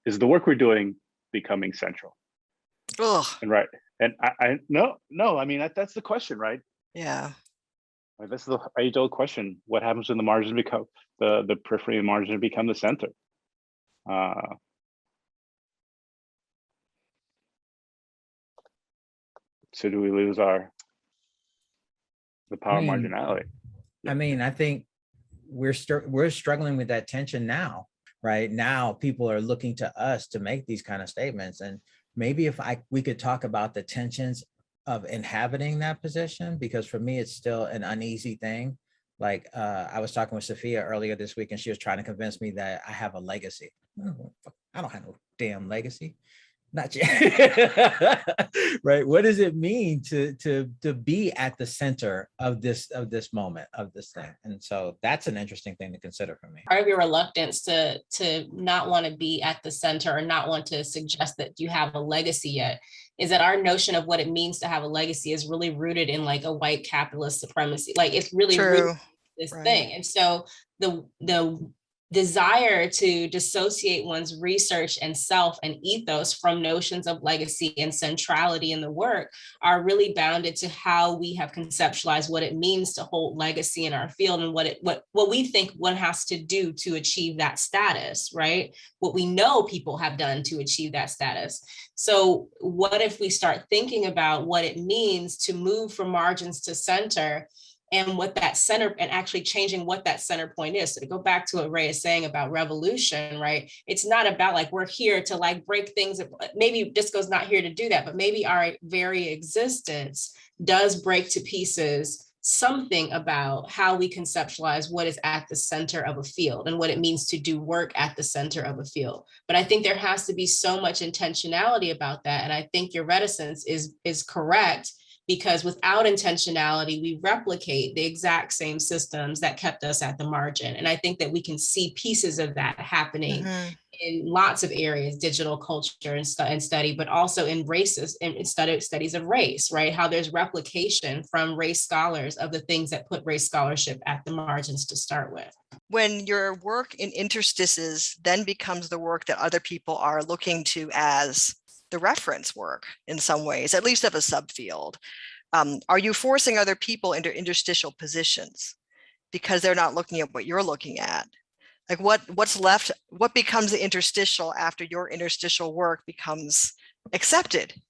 is the work we're doing becoming central? Ugh. And right. And I no, I mean, that's the question, right? Yeah. Like, that's the age-old question. What happens when the margins become the periphery and margin become the center? So do we lose the power of marginality? I mean, I think we're struggling with that tension now, right? Now people are looking to us to make these kind of statements. And maybe if we could talk about the tensions of inhabiting that position, because for me, it's still an uneasy thing. Like I was talking with Sophia earlier this week and she was trying to convince me that I have a legacy. I don't have no damn legacy. Not yet. Right. What does it mean to be at the center of this moment, of this thing? And so that's an interesting thing to consider for me. Part of your reluctance to not want to be at the center or not want to suggest that you have a legacy yet is that our notion of what it means to have a legacy is really rooted in like a white capitalist supremacy. Like it's really rooted in this thing. And so the desire to dissociate one's research and self and ethos from notions of legacy and centrality in the work are really bounded to how we have conceptualized what it means to hold legacy in our field and what we think one has to do to achieve that status, right? What we know people have done to achieve that status. So what if we start thinking about what it means to move from margins to center, and what that center, and actually changing what that center point is. So to go back to what Ray is saying about revolution, right? It's not about like, we're here to like break things. Maybe disco's not here to do that, but maybe our very existence does break to pieces something about how we conceptualize what is at the center of a field and what it means to do work at the center of a field. But I think there has to be so much intentionality about that. And I think your reticence is correct, because without intentionality, we replicate the exact same systems that kept us at the margin. And I think that we can see pieces of that happening in lots of areas, digital culture and study, but also in studies of race, right? How there's replication from race scholars of the things that put race scholarship at the margins to start with. When your work in interstices then becomes the work that other people are looking to as the reference work in some ways, at least of a subfield. Are you forcing other people into interstitial positions because they're not looking at what you're looking at? Like what's left, what becomes the interstitial after your interstitial work becomes accepted